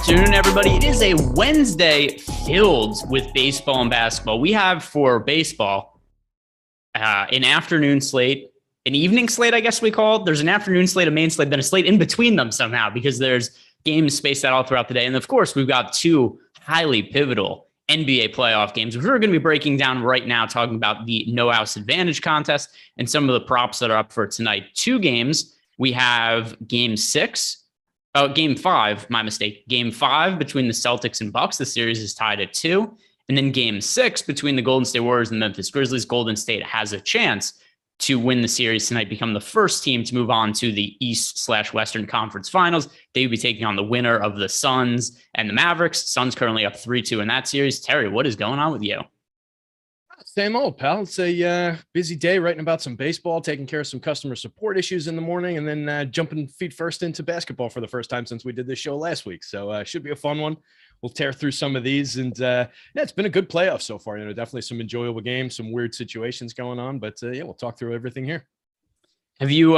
afternoon, everybody. It is a Wednesday filled with baseball and basketball. We have for baseball an afternoon slate, an evening slate, I guess we call it. There's an afternoon slate, a main slate, then a slate in between them somehow because there's games spaced out all throughout the day. And of course, we've got two highly pivotal NBA playoff games, which we're going to be breaking down right now, talking about the No House Advantage contest and some of the props that are up for tonight. Two games. We have game five, my mistake. Game 5 between the Celtics and Bucks. The series is tied at 2. And then game 6 between the Golden State Warriors and the Memphis Grizzlies. Golden State has a chance to win the series tonight, become the first team to move on to the East/Western Conference Finals. They will be taking on the winner of the Suns and the Mavericks. Suns currently up 3-2 in that series. Terry, what is going on with you? Same old, pal. It's a busy day writing about some baseball, taking care of some customer support issues in the morning, and then jumping feet first into basketball for the first time since we did this show last week. So should be a fun one. We'll tear through some of these, and it's been a good playoff so far. Definitely some enjoyable games, some weird situations going on, but we'll talk through everything here. Have you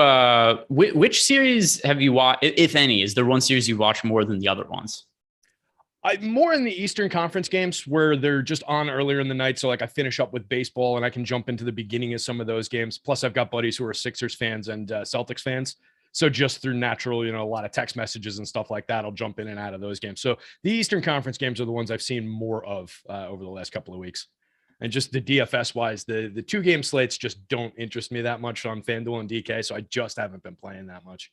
which series have you watched, if any? Is there one series you watch more than the other ones? I'm more in the Eastern Conference games where they're just on earlier in the night. So like I finish up with baseball and I can jump into the beginning of some of those games. Plus I've got buddies who are Sixers fans and Celtics fans. So just through natural, a lot of text messages and stuff like that, I'll jump in and out of those games. So the Eastern Conference games are the ones I've seen more of over the last couple of weeks. And just the DFS wise, the 2-game slates just don't interest me that much on FanDuel and DK. So I just haven't been playing that much.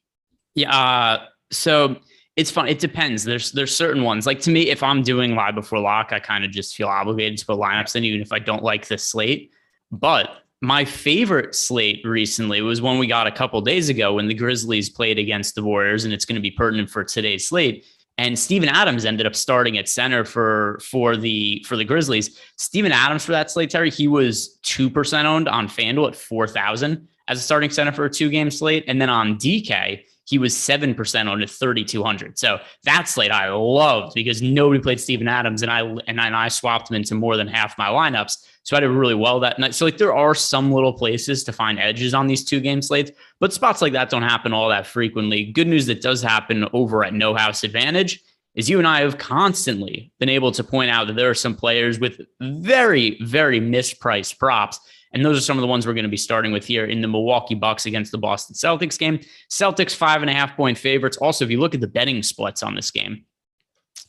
Yeah. So it's fun. It depends. There's certain ones. Like to me, if I'm doing live before lock, I kind of just feel obligated to put lineups in, even if I don't like the slate. But my favorite slate recently was one we got a couple days ago when the Grizzlies played against the Warriors, and it's going to be pertinent for today's slate. And Steven Adams ended up starting at center for the Grizzlies. Steven Adams for that slate, Terry, he was 2% owned on FanDuel at 4,000 as a starting center for a 2-game slate, and then on DK, he was 7% owned at 3,200. So that slate I loved because nobody played Steven Adams, and I swapped him into more than half my lineups. So I did really well that night. So like there are some little places to find edges on these 2-game slates, but spots like that don't happen all that frequently. Good news that does happen over at No House Advantage is you and I have constantly been able to point out that there are some players with very, very mispriced props. And those are some of the ones we're going to be starting with here in the Milwaukee Bucks against the Boston Celtics game. Celtics 5.5-point favorites. Also, if you look at the betting splits on this game,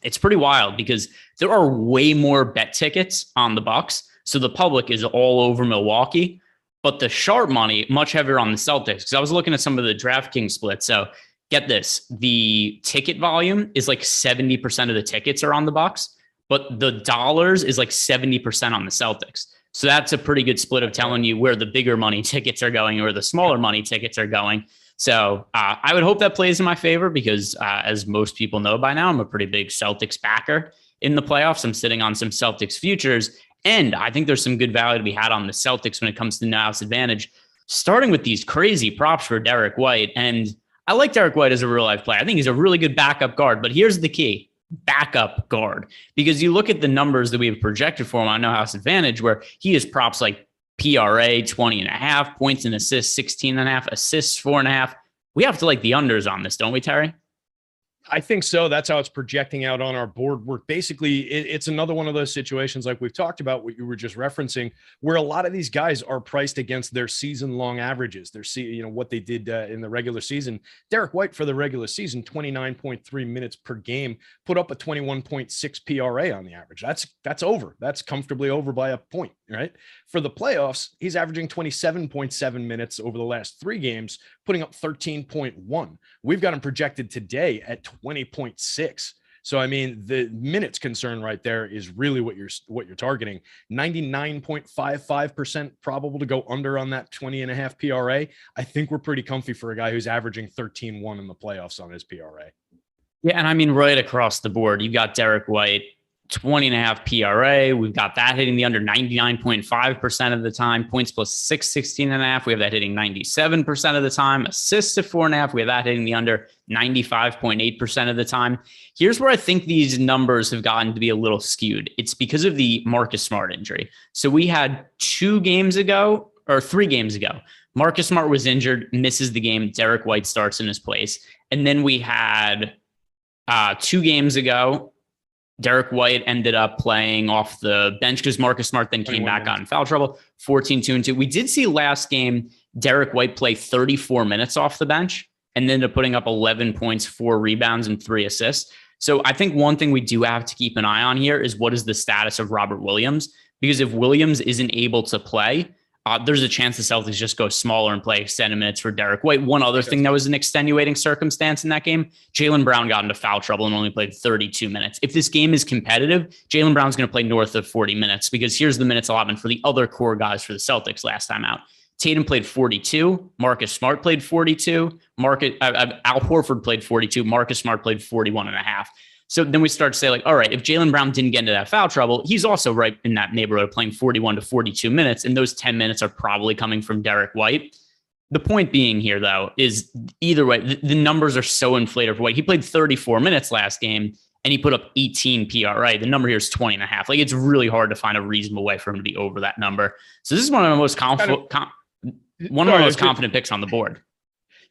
it's pretty wild because there are way more bet tickets on the Bucks. So the public is all over Milwaukee, but the sharp money much heavier on the Celtics. Because I was looking at some of the DraftKings splits. So get this, the ticket volume is like 70% of the tickets are on the Bucks, but the dollars is like 70% on the Celtics. So that's a pretty good split of telling you where the bigger money tickets are going or the smaller money tickets are going. So I would hope that plays in my favor because as most people know by now, I'm a pretty big Celtics backer in the playoffs. I'm sitting on some Celtics futures, and I think there's some good value to be had on the Celtics when it comes to No House Advantage, starting with these crazy props for Derrick White. And I like Derrick White as a real life player. I think he's a really good backup guard, but here's the key. Backup guard, because you look at the numbers that we have projected for him on No House Advantage, where he has props like PRA 20.5, points and assists 16.5, assists 4.5. We have to like the unders on this, don't we, Terry? I think so. That's how it's projecting out on our board. We're basically, it's another one of those situations like we've talked about, what you were just referencing, where a lot of these guys are priced against their season-long averages. What they did in the regular season. Derrick White for the regular season, 29.3 minutes per game, put up a 21.6 PRA on the average. That's over. That's comfortably over by a point, right? For the playoffs, he's averaging 27.7 minutes over the last 3 games, putting up 13.1. We've got him projected today at 20.6. So, I mean, the minutes concern right there is really what you're targeting. 99.55% probable to go under on that 20.5 PRA. I think we're pretty comfy for a guy who's averaging 13.1 in the playoffs on his PRA. Yeah, and I mean, right across the board, you've got Derrick White, 20.5 PRA. We've got that hitting the under 99.5% of the time. Points plus 16.5. We have that hitting 97% of the time. Assists at 4.5. We have that hitting the under 95.8% of the time. Here's where I think these numbers have gotten to be a little skewed. It's because of the Marcus Smart injury. So we had 3 games ago, Marcus Smart was injured, misses the game. Derrick White starts in his place. And then we had 2 games ago, Derrick White ended up playing off the bench because Marcus Smart then came back out in foul trouble, 14, 2 and 2. We did see last game Derrick White play 34 minutes off the bench and then ended up putting up 11 points, 4 rebounds, and 3 assists. So I think one thing we do have to keep an eye on here is what is the status of Robert Williams? Because if Williams isn't able to play, there's a chance the Celtics just go smaller and play extended minutes for Derrick White. One other thing that was an extenuating circumstance in that game, Jaylen Brown got into foul trouble and only played 32 minutes. If this game is competitive, Jaylen Brown's going to play north of 40 minutes because here's the minutes allotment for the other core guys for the Celtics last time out. Tatum played 42. Marcus Smart played 42. Al Horford played 42. Marcus Smart played 41 and a half. So then we start to say, like, all right, if Jaylen Brown didn't get into that foul trouble, he's also right in that neighborhood playing 41 to 42 minutes. And those 10 minutes are probably coming from Derrick White. The point being here, though, is either way, the numbers are so inflated for White. He played 34 minutes last game and he put up 18 PRA. The number here is 20 and a half. Like, it's really hard to find a reasonable way for him to be over that number. So this is one of the most confident picks on the board.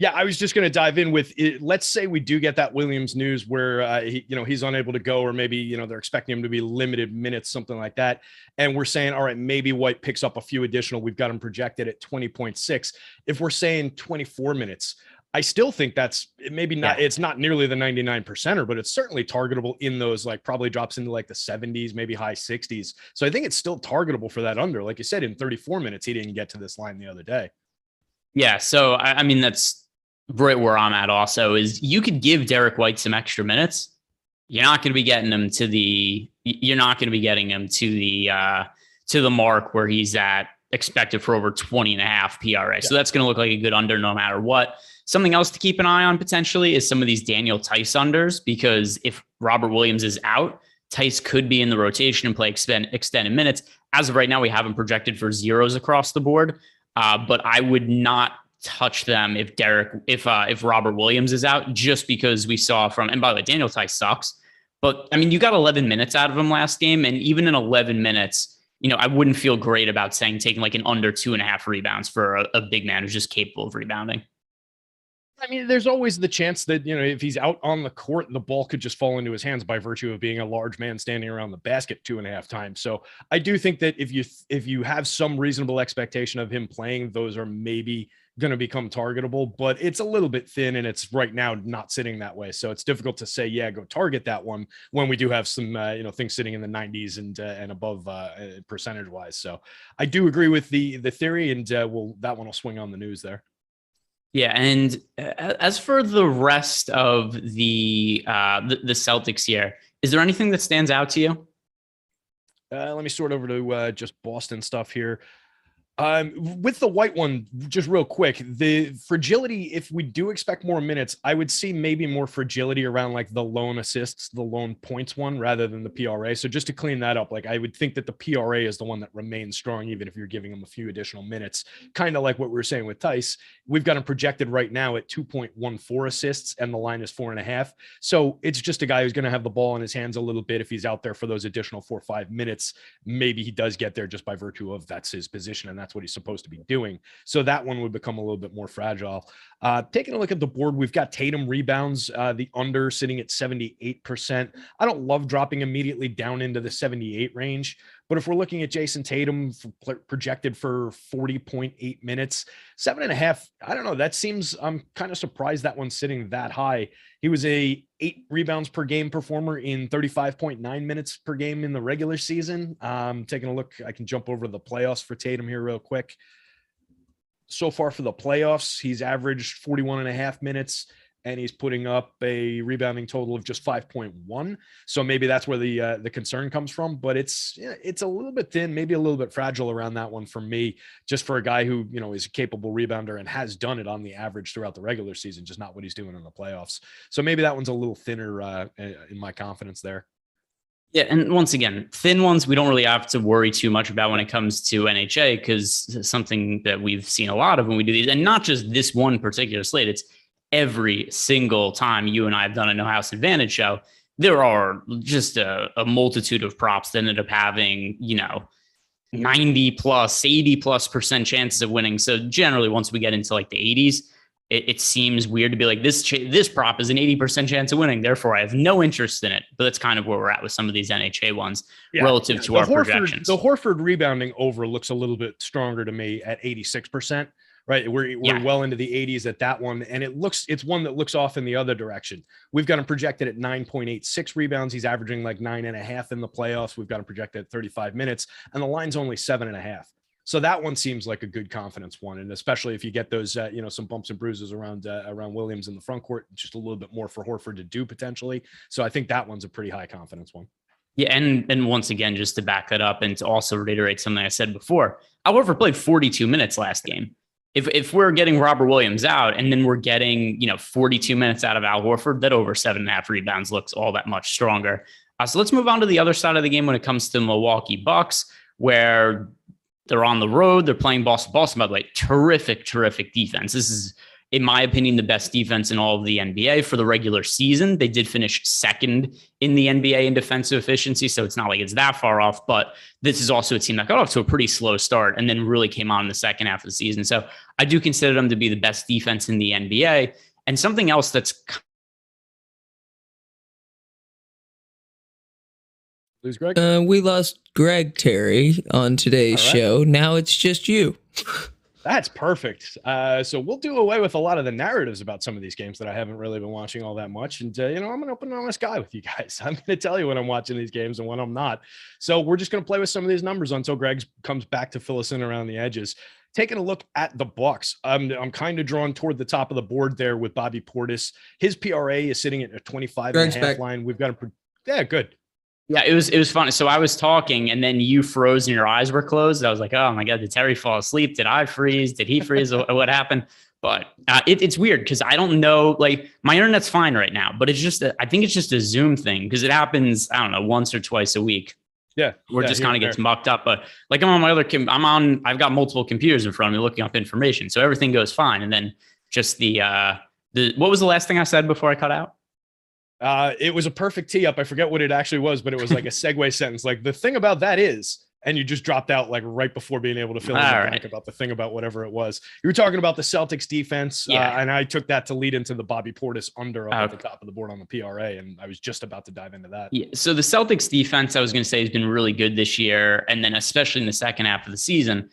Yeah, I was just going to dive in with it. Let's say we do get that Williams news where he's unable to go, or maybe they're expecting him to be limited minutes, something like that. And we're saying, all right, maybe White picks up a few additional. We've got him projected at 20.6. If we're saying 24 minutes, I still think that's maybe not. Yeah. It's not nearly the 99%er, but it's certainly targetable in those, like, probably drops into like the 70s, maybe high 60s. So I think it's still targetable for that under. Like you said, in 34 minutes, he didn't get to this line the other day. Yeah. So I mean, that's right where I'm at also is you could give Derrick White some extra minutes. You're not going to be getting him to the mark where he's at expected for over 20 and a half PRA. Yeah. So that's going to look like a good under no matter what. Something else to keep an eye on potentially is some of these Daniel Tice unders, because if Robert Williams is out, Tice could be in the rotation and play extended minutes. As of right now, we have him projected for zeros across the board, but I would not touch them if Robert Williams is out, just because we saw from, and by the way, Daniel Tice sucks, but I mean, you got 11 minutes out of him last game. And even in 11 minutes, I wouldn't feel great about taking like an under 2.5 rebounds for a big man who's just capable of rebounding. I mean, there's always the chance that, if he's out on the court, the ball could just fall into his hands by virtue of being a large man standing around the basket 2.5 times. So I do think that if you have some reasonable expectation of him playing, those are maybe going to become targetable, but it's a little bit thin and it's right now not sitting that way. So it's difficult to say, yeah, go target that one when we do have some, things sitting in the 90s and above percentage wise. So I do agree with the theory, and that one will swing on the news there. Yeah, and as for the rest of the Celtics here, is there anything that stands out to you? Let me sort over to just Boston stuff here. With the White one, just real quick, the fragility, if we do expect more minutes, I would see maybe more fragility around like the lone assists, the lone points one, rather than the PRA. So just to clean that up, like I would think that the PRA is the one that remains strong, even if you're giving him a few additional minutes, kind of like what we were saying with Tice. We've got him projected right now at 2.14 assists and the line is 4.5. So it's just a guy who's going to have the ball in his hands a little bit. If he's out there for those additional 4 or 5 minutes, maybe he does get there just by virtue of that's his position and that's what he's supposed to be doing. So that one would become a little bit more fragile. Taking a look at the board, we've got Tatum rebounds, the under sitting at 78%. I don't love dropping immediately down into the 78 range, but if we're looking at Jason Tatum projected for 40.8 minutes, 7.5, I don't know. That seems, I'm kind of surprised that one's sitting that high. He was a 8 rebounds per game performer in 35.9 minutes per game in the regular season. Taking a look, I can jump over the playoffs for Tatum here real quick. So far for the playoffs, he's averaged 41.5 minutes and he's putting up a rebounding total of just 5.1. So maybe that's where the concern comes from, but it's a little bit thin, maybe a little bit fragile around that one for me, just for a guy who, is a capable rebounder and has done it on the average throughout the regular season, just not what he's doing in the playoffs. So maybe that one's a little thinner in my confidence there. Yeah, and once again, thin ones we don't really have to worry too much about when it comes to NHA, because it's something that we've seen a lot of when we do these, and not just this one particular slate. It's every single time you and I have done a No House Advantage show. There are just a multitude of props that ended up having 90 plus, 80+% chances of winning. So generally, once we get into like the 80s, it seems weird to be like this prop is an 80% chance of winning. Therefore, I have no interest in it. But that's kind of where we're at with some of these NHA ones relative to our projections. The Horford rebounding over looks a little bit stronger to me at 86%. Right. We're well into the 80s at that one. And it's one that looks off in the other direction. We've got him projected at 9.86 rebounds. He's averaging like 9.5 in the playoffs. We've got him projected at 35 minutes, and the line's only 7.5. So that one seems like a good confidence one. And especially if you get those, some bumps and bruises around Williams in the front court, just a little bit more for Horford to do potentially. So I think that one's a pretty high confidence one. Yeah. And once again, just to back that up and to also reiterate something I said before, Horford played 42 minutes last game. If we're getting Robert Williams out and then we're getting, 42 minutes out of Al Horford, that over 7.5 rebounds looks all that much stronger. So let's move on to the other side of the game when it comes to Milwaukee Bucks, where they're on the road. They're playing Boston. Boston, by the way, terrific defense. This is, in my opinion, the best defense in all of the NBA for the regular season. They did finish second in the NBA in defensive efficiency, so it's not like it's that far off, but this is also a team that got off to a pretty slow start and then really came on in the second half of the season. So I do consider them to be the best defense in the NBA. And something else that's lose Greg? We lost Greg Terry on today's show. Now it's just you. That's perfect. So we'll do away with a lot of the narratives about some of these games that I haven't really been watching all that much. And, I'm an open, honest guy with you guys. I'm going to tell you when I'm watching these games and when I'm not. So we're just going to play with some of these numbers until Greg comes back to fill us in around the edges. Taking a look at the Bucks, I'm kind of drawn toward the top of the board there with Bobby Portis. His PRA is sitting at a 25.5 line. We've got him. Yeah, good. Yeah, it was funny. So I was talking and then you froze and your eyes were closed. I was like, oh my God, did Terry fall asleep? Did I freeze? Did he freeze? What happened? But it's weird because I don't know, like my internet's fine right now, but it's just, I think it's just a Zoom thing because it happens, I don't know, once or twice a week. Yeah. Where it just kind of gets mucked up. But like I'm on my other, I've got multiple computers in front of me looking up information. So everything goes fine. And then just what was the last thing I said before I cut out? It was a perfect tee up. I forget what it actually was, but it was like a segue sentence. Like the thing about that is, and you just dropped out like right before being able to fill in the blank about the thing about whatever it was. You were talking about the Celtics defense, and I took that to lead into the Bobby Portis under up at the top of the board on the PRA, and I was just about to dive into that. Yeah. So the Celtics defense, I was going to say, has been really good this year, and then especially in the second half of the season.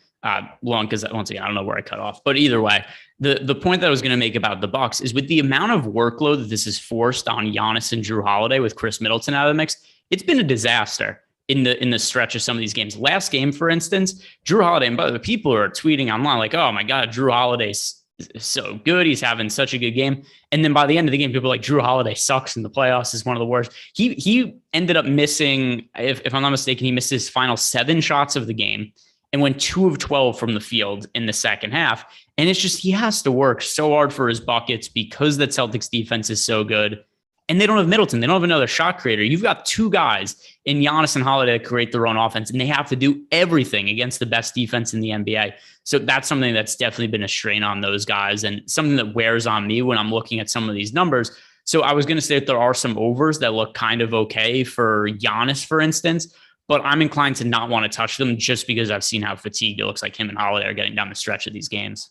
Long because once again, I don't know where I cut off, but either way, the point that I was going to make about the Bucks is with the amount of workload that this has forced on Giannis and Drew Holiday with Chris Middleton out of the mix, it's been a disaster in the stretch of some of these games. Last game, for instance, Drew Holiday, and by the way, people are tweeting online like, oh my God, Drew Holiday's so good. He's having such a good game. And then by the end of the game, people are like, Drew Holiday sucks in the playoffs, is one of the worst. He ended up missing, if I'm not mistaken, he missed his final 7 shots of the game and went 2 of 12 from the field in the second half. And it's just, he has to work so hard for his buckets because that Celtics defense is so good. And they don't have Middleton. They don't have another shot creator. You've got 2 guys in Giannis and Holiday to create their own offense, and they have to do everything against the best defense in the NBA. So that's something that's definitely been a strain on those guys and something that wears on me when I'm looking at some of these numbers. So I was going to say that there are some overs that look kind of okay for Giannis, for instance, but I'm inclined to not want to touch them just because I've seen how fatigued it looks like him and Holiday are getting down the stretch of these games.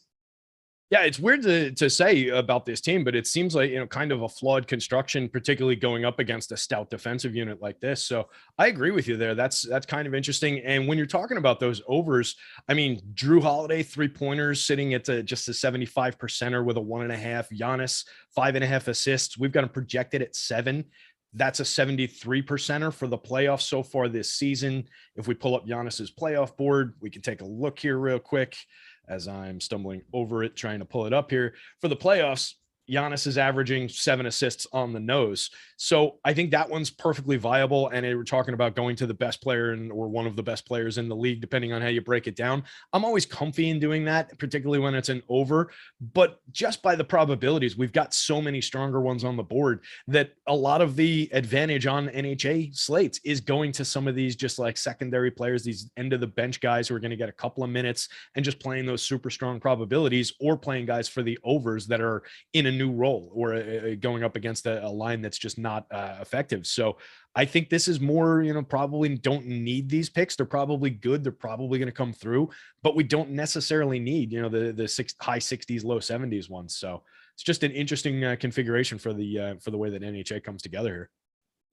Yeah, it's weird to say about this team, but it seems like, kind of a flawed construction, particularly going up against a stout defensive unit like this. So I agree with you there. That's kind of interesting. And when you're talking about those overs, I mean, Drew Holiday, 3-pointers sitting at just a 75%er with a 1.5. Giannis, 5.5 assists. We've got him projected at 7. That's a 73%er for the playoffs so far this season. If we pull up Giannis's playoff board, we can take a look here real quick as I'm stumbling over it, trying to pull it up here. For the playoffs, Giannis is averaging 7 assists on the nose. So I think that one's perfectly viable. And we're talking about going to the best player or one of the best players in the league, depending on how you break it down. I'm always comfy in doing that, particularly when it's an over. But just by the probabilities, we've got so many stronger ones on the board that a lot of the advantage on NHA slates is going to some of these just like secondary players, these end of the bench guys who are going to get a couple of minutes and just playing those super strong probabilities, or playing guys for the overs that are in a new role or going up against a line that's just not effective. So I think this is more, probably don't need these picks. They're probably good. They're probably going to come through, but we don't necessarily need, the high 60s, low 70s ones. So it's just an interesting configuration for the way that NHA comes together here.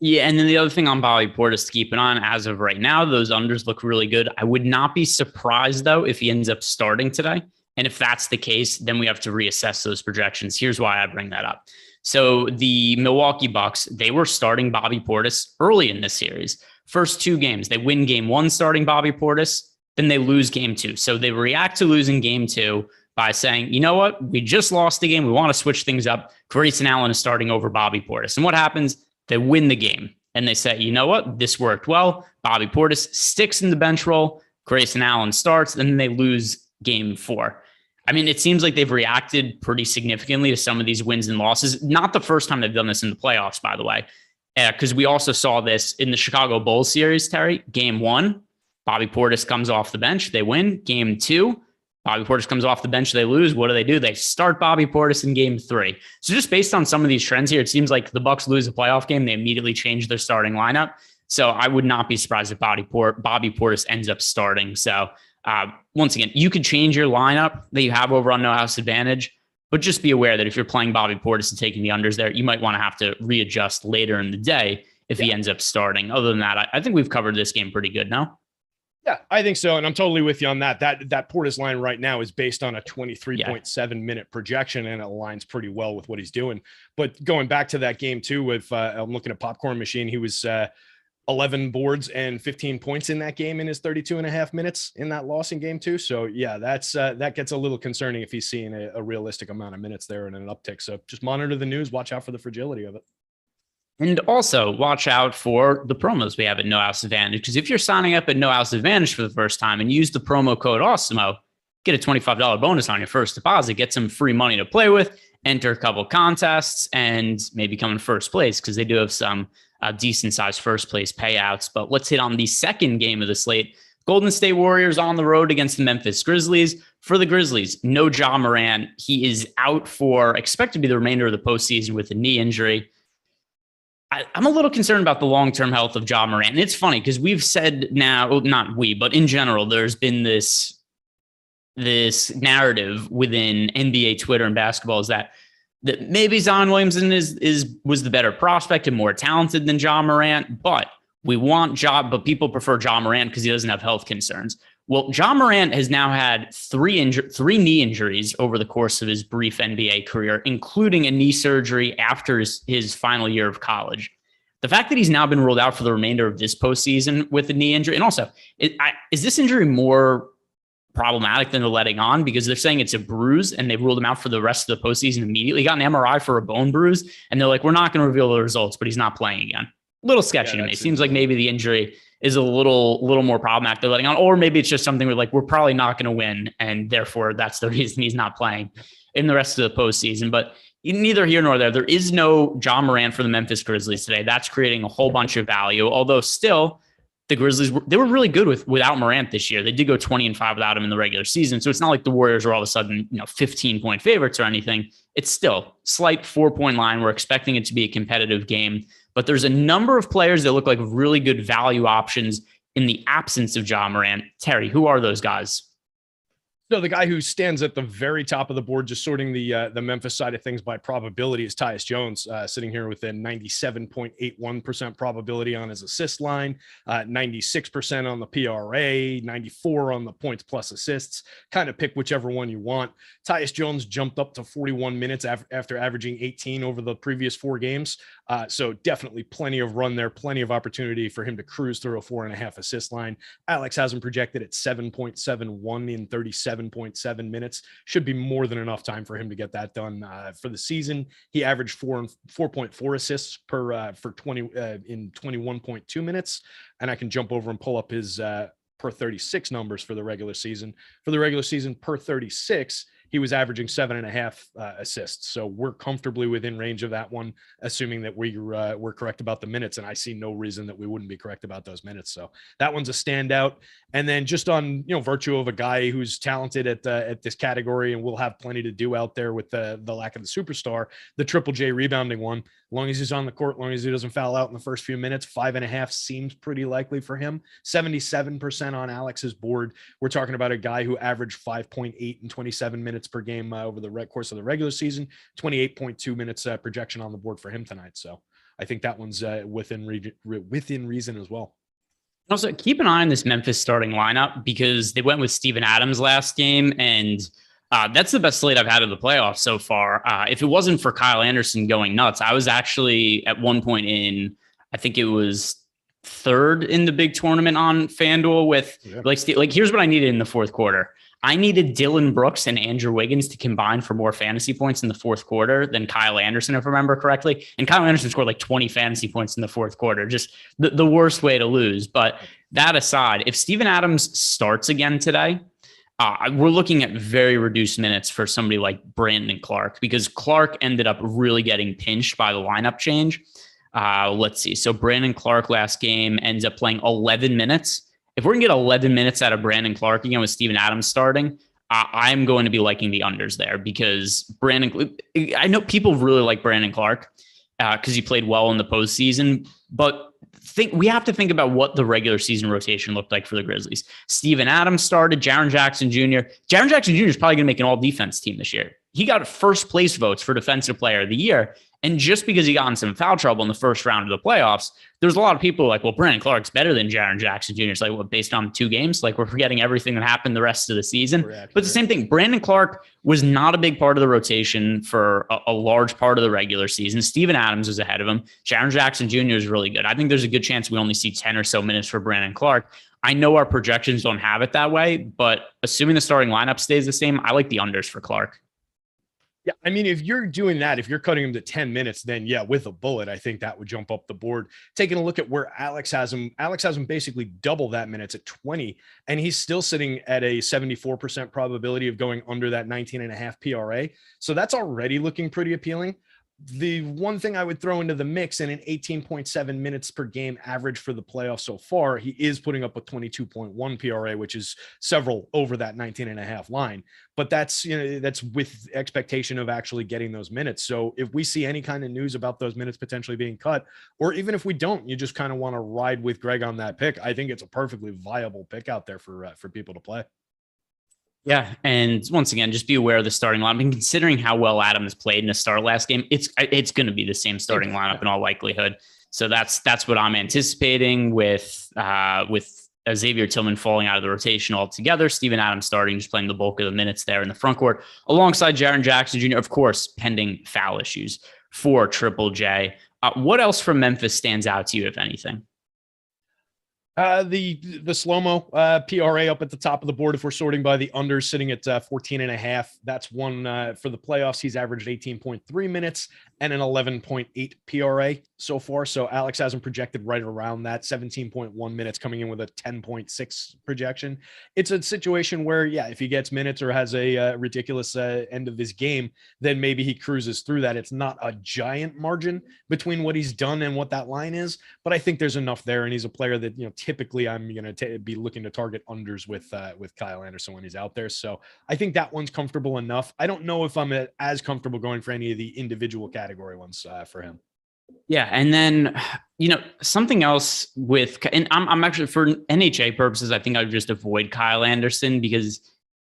Yeah, and then the other thing on Bobby Portis to keep an eye on as of right now, those unders look really good. I would not be surprised, though, if he ends up starting today. And if that's the case, then we have to reassess those projections. Here's why I bring that up. So the Milwaukee Bucks, they were starting Bobby Portis early in this series. First 2 games, they win game 1 starting Bobby Portis, then they lose game 2. So they react to losing game 2 by saying, you know what, we just lost the game. We want to switch things up. Grayson Allen is starting over Bobby Portis. And what happens? They win the game. And they say, you know what, this worked well. Bobby Portis sticks in the bench role. Grayson Allen starts, and then they lose game 4. I mean, it seems like they've reacted pretty significantly to some of these wins and losses. Not the first time they've done this in the playoffs, by the way, because we also saw this in the Chicago Bulls series, Terry. Game 1, Bobby Portis comes off the bench. They win. Game 2, Bobby Portis comes off the bench. They lose. What do? They start Bobby Portis in game 3. So just based on some of these trends here, it seems like the Bucks lose a playoff game. They immediately change their starting lineup. So I would not be surprised if Bobby Portis ends up starting. So once again, you could change your lineup that you have over on No House Advantage, but just be aware that if you're playing Bobby Portis and taking the unders there, you might want to have to readjust later in the day if he ends up starting. Other than that, I think we've covered this game pretty good now. Yeah, I think so. And I'm totally with you on that. That Portis line right now is based on a 23.7 minute projection, and it aligns pretty well with what he's doing. But going back to that game too, with I'm looking at Popcorn Machine, he was 11 boards and 15 points in that game in his 32 and a half minutes in that loss in game 2. So yeah, that gets a little concerning if he's seeing a realistic amount of minutes there and an uptick. So just monitor the news, watch out for the fragility of it. And also watch out for the promos we have at No House Advantage, because if you're signing up at No House Advantage for the first time and use the promo code Awesemo, get a $25 bonus on your first deposit, get some free money to play with, enter a couple contests, and maybe come in first place, because they do have some decent sized first place payouts. But let's hit on the second game of the slate. Golden State Warriors on the road against the Memphis Grizzlies. For the Grizzlies, no Ja Morant. He is out for expected to be the remainder of the postseason with a knee injury. I'm a little concerned about the long-term health of Ja Morant. And it's funny because we've said now, not we, but in general, there's been this narrative within NBA Twitter and basketball is that maybe Zion Williamson was the better prospect and more talented than Ja Morant, but but people prefer Ja Morant because he doesn't have health concerns. Well, Ja Morant has now had three knee injuries over the course of his brief NBA career, including a knee surgery after his final year of college. The fact that he's now been ruled out for the remainder of this postseason with a knee injury, and also, is this injury more problematic than they're letting on, because they're saying it's a bruise and they've ruled him out for the rest of the postseason immediately. He got an MRI for a bone bruise and they're like, we're not going to reveal the results, but he's not playing again. A little sketchy to me. It seems like maybe the injury is a little more problematic they're letting on, or maybe it's just something where like, we're probably not going to win. And therefore that's the reason he's not playing in the rest of the postseason. But neither here nor there. There is no Ja Morant for the Memphis Grizzlies today. That's creating a whole bunch of value, although still the Grizzlies, they were really good without Morant this year. They did go 20-5 without him in the regular season. So it's not like the Warriors are all of a sudden, 15-point favorites or anything. It's still slight 4-point line. We're expecting it to be a competitive game, but there's a number of players that look like really good value options in the absence of Ja Morant. Terry, who are those guys? So the guy who stands at the very top of the board, just sorting the Memphis side of things by probability, is Tyus Jones, sitting here with a 97.81% probability on his assist line, 96% on the PRA, 94 on the points plus assists. Kind of pick whichever one you want. Tyus Jones jumped up to 41 minutes after averaging 18 over the previous 4 games. So definitely plenty of run there, plenty of opportunity for him to cruise through a 4.5 assist line. Alex has him projected at 7.71 in 37.7 minutes. Should be more than enough time for him to get that done for the season. He averaged 4.4 assists in 21.2 minutes. And I can jump over and pull up his per 36 numbers for the regular season. For the regular season per 36, he was averaging 7.5 assists. So we're comfortably within range of that one, assuming that we're correct about the minutes. And I see no reason that we wouldn't be correct about those minutes. So that one's a standout. And then just on, virtue of a guy who's talented at this category and will have plenty to do out there with the lack of the superstar, the Triple J rebounding one, as long as he's on the court, as long as he doesn't foul out in the first few minutes, 5.5 seems pretty likely for him. 77% on Alex's board. We're talking about a guy who averaged 5.8 and 27 minutes per game over the course of the regular season, 28.2 minutes projection on the board for him tonight. So I think that one's within reason as well. Also, keep an eye on this Memphis starting lineup because they went with Steven Adams last game, and that's the best slate I've had of the playoffs so far. If it wasn't for Kyle Anderson going nuts, I was actually at one point I think it was third in the big tournament on FanDuel with here's what I needed in the fourth quarter. I needed Dylan Brooks and Andrew Wiggins to combine for more fantasy points in the fourth quarter than Kyle Anderson, if I remember correctly. And Kyle Anderson scored like 20 fantasy points in the fourth quarter, just the worst way to lose. But that aside, if Steven Adams starts again today, we're looking at very reduced minutes for somebody like Brandon Clarke, because Clarke ended up really getting pinched by the lineup change. Let's see. So Brandon Clarke last game ends up playing 11 minutes. If we're going to get 11 minutes out of Brandon Clarke again with Steven Adams starting, I'm going to be liking the unders there, because I know people really like Brandon Clarke because he played well in the postseason, but we have to think about what the regular season rotation looked like for the Grizzlies. Steven Adams started, Jaren Jackson Jr. Jaren Jackson Jr. is probably going to make an all defense team this year. He got first place votes for defensive player of the year. And just because he got in some foul trouble in the first round of the playoffs, there's a lot of people like, well, Brandon Clarke's better than Jaren Jackson Jr. It's like, well, based on 2 games, like we're forgetting everything that happened the rest of the season. But the same thing, Brandon Clarke was not a big part of the rotation for a large part of the regular season. Steven Adams was ahead of him. Jaren Jackson Jr. is really good. I think there's a good chance we only see 10 or so minutes for Brandon Clarke. I know our projections don't have it that way, but assuming the starting lineup stays the same, I like the unders for Clarke. Yeah, I mean, if you're doing that, if you're cutting him to 10 minutes, then yeah, with a bullet, I think that would jump up the board. Taking a look at where Alex has him basically double that minutes at 20, and he's still sitting at a 74% probability of going under that 19.5 PRA. So that's already looking pretty appealing. The one thing I would throw into the mix, and an 18.7 minutes per game average for the playoffs so far, he is putting up a 22.1 PRA, which is several over that 19.5 line. But that's with expectation of actually getting those minutes. So if we see any kind of news about those minutes potentially being cut, or even if we don't, you just kind of want to ride with Greg on that pick, I think it's a perfectly viable pick out there for people to play. Yeah, and once again, just be aware of the starting lineup. And considering how well Adams played in the start last game, it's going to be the same starting lineup in all likelihood. So that's what I'm anticipating with Xavier Tillman falling out of the rotation altogether. Steven Adams starting, just playing the bulk of the minutes there in the front court, alongside Jaren Jackson Jr., of course, pending foul issues for Triple J. What else from Memphis stands out to you, if anything? The slow-mo PRA up at the top of the board, if we're sorting by the unders, sitting at 14.5. That's one for the playoffs. He's averaged 18.3 minutes and an 11.8 PRA so far. So Alex has him projected right around that, 17.1 minutes, coming in with a 10.6 projection. It's a situation where, yeah, if he gets minutes or has a ridiculous end of his game, then maybe he cruises through that. It's not a giant margin between what he's done and what that line is, but I think there's enough there. And he's a player that, typically I'm going to be looking to target unders with Kyle Anderson when he's out there. So I think that one's comfortable enough. I don't know if I'm as comfortable going for any of the individual category ones for him. Yeah. And then, something else and I'm actually, for NHA purposes, I think I would just avoid Kyle Anderson because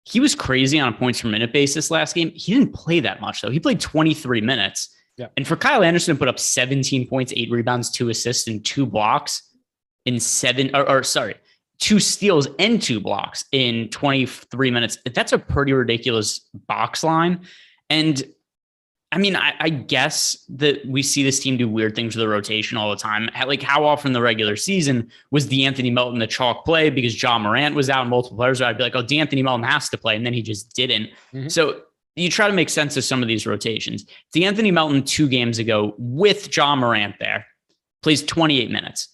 he was crazy on a points per minute basis last game. He didn't play that much though. He played 23 minutes. Yeah. And for Kyle Anderson to put up 17 points, 8 rebounds, 2 assists, and 2 blocks in 2 steals and 2 blocks in 23 minutes. That's a pretty ridiculous box line. And I mean, I guess that we see this team do weird things with the rotation all the time. Like, how often in the regular season was DeAnthony Melton the chalk play because John Morant was out and multiple players? I'd be like, oh, DeAnthony Melton has to play. And then he just didn't. Mm-hmm. So you try to make sense of some of these rotations. DeAnthony Melton 2 games ago with John Morant there plays 28 minutes.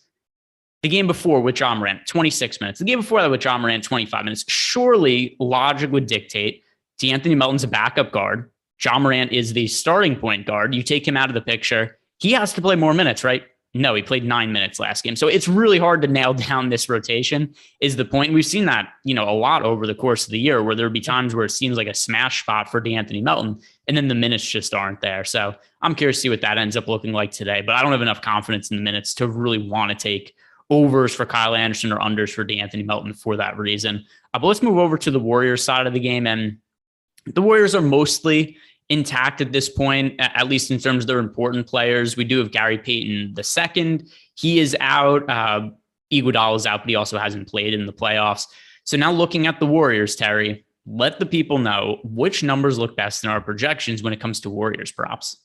The game before with John Morant, 26 minutes. The game before that with John Morant, 25 minutes. Surely logic would dictate De'Anthony Melton's a backup guard. Ja Morant is the starting point guard. You take him out of the picture. He has to play more minutes, right? No, he played 9 minutes last game. So it's really hard to nail down this rotation is the point. We've seen that, a lot over the course of the year where there'll be times where it seems like a smash spot for De'Anthony Melton and then the minutes just aren't there. So I'm curious to see what that ends up looking like today, but I don't have enough confidence in the minutes to really want to take overs for Kyle Anderson or unders for De'Anthony Melton for that reason. But let's move over to the Warriors side of the game. And the Warriors are mostly intact at this point, at least in terms of their important players. We do have Gary Payton II. He is out. Iguodala is out, but he also hasn't played in the playoffs. So now looking at the Warriors, Terry, let the people know which numbers look best in our projections when it comes to Warriors props.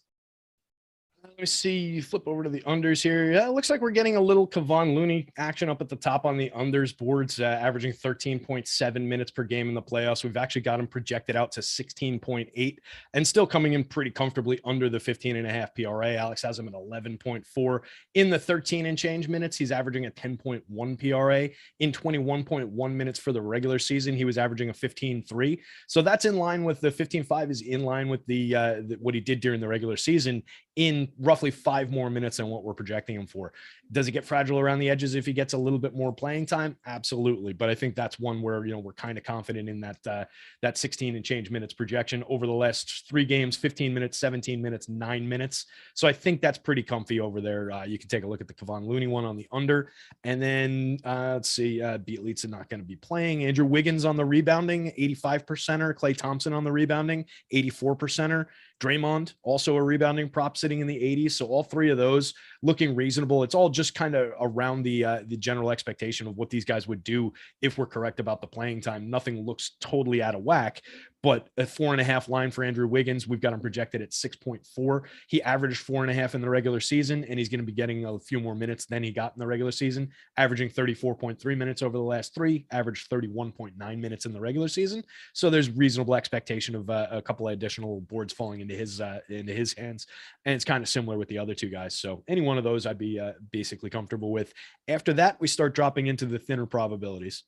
Let me see. Flip over to the unders here. Yeah, it looks like we're getting a little Kevon Looney action up at the top on the unders boards, averaging 13.7 minutes per game in the playoffs. We've actually got him projected out to 16.8 and still coming in pretty comfortably under the 15.5 PRA. Alex has him at 11.4 in the 13 and change minutes. He's averaging a 10.1 PRA in 21.1 minutes for the regular season. He was averaging a 15.3. So that's in line with the 15.5 is in line with the what he did during the regular season in roughly 5 more minutes than what we're projecting him for. Does it get fragile around the edges if he gets a little bit more playing time? Absolutely. But I think that's one where, we're kind of confident in that 16 and change minutes projection over the last 3 games, 15 minutes, 17 minutes, 9 minutes. So I think that's pretty comfy over there. You can take a look at the Kevon Looney one on the under. And then let's see, Bielitsa not going to be playing. Andrew Wiggins on the rebounding, 85%er. Klay Thompson on the rebounding, 84%er. Draymond, also a rebounding prop sitting in the 80s. So all 3 of those looking reasonable. It's all just kind of around the general expectation of what these guys would do if we're correct about the playing time. Nothing looks totally out of whack, but a 4.5 line for Andrew Wiggins. We've got him projected at 6.4. He averaged 4.5 in the regular season, and he's going to be getting a few more minutes than he got in the regular season, averaging 34.3 minutes over the last 3, averaged 31.9 minutes in the regular season. So there's reasonable expectation of a couple of additional boards falling into his hands. And it's kind of similar with the other 2 guys. So any one of those I'd be basically comfortable with. After that, we start dropping into the thinner probabilities.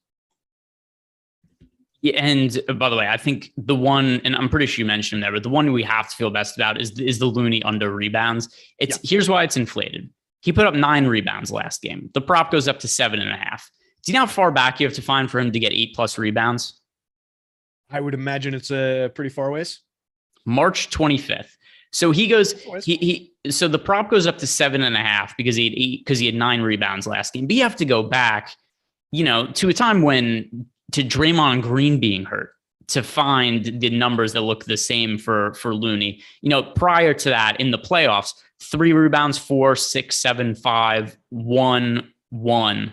Yeah, and by the way, I think the one, and I'm pretty sure you mentioned him there, but the one we have to feel best about is the Looney under rebounds. Here's why it's inflated. He put up 9 rebounds last game. The prop goes up to 7.5. Do you know how far back you have to find for him to get 8+ rebounds? I would imagine it's a pretty far ways. March 25th. So he goes, so the prop goes up to 7.5 because he had 9 rebounds last game. But you have to go back, to a time when, to Draymond Green being hurt, to find the numbers that look the same for Looney. Prior to that in the playoffs, 3 rebounds, 4, 6, 7, 5, 1, 1.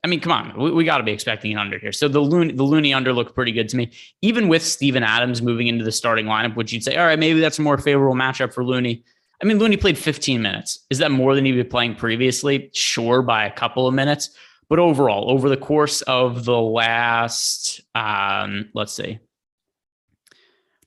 I mean, come on, we got to be expecting an under here. So the Looney under looked pretty good to me, even with Steven Adams moving into the starting lineup, which you'd say, all right, maybe that's a more favorable matchup for Looney. I mean, Looney played 15 minutes. Is that more than he'd been playing previously? Sure, by a couple of minutes. But overall, over the course of the last, the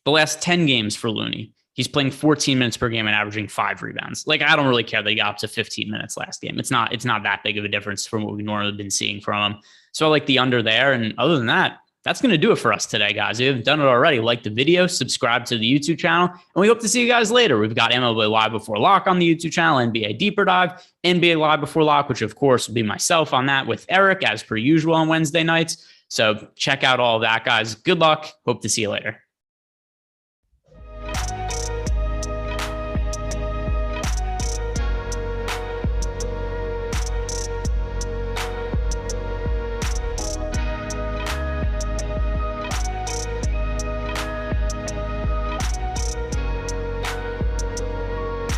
last 10 games for Looney, he's playing 14 minutes per game and averaging 5 rebounds. Like, I don't really care that he got up to 15 minutes last game. It's not that big of a difference from what we've normally been seeing from him. So I like the under there. And other than that, that's going to do it for us today, guys. If you haven't done it already, like the video, subscribe to the YouTube channel, and we hope to see you guys later. We've got MLB Live Before Lock on the YouTube channel, NBA Deeper Dive, NBA Live Before Lock, which of course will be myself on that with Eric as per usual on Wednesday nights. So check out all of that, guys. Good luck. Hope to see you later.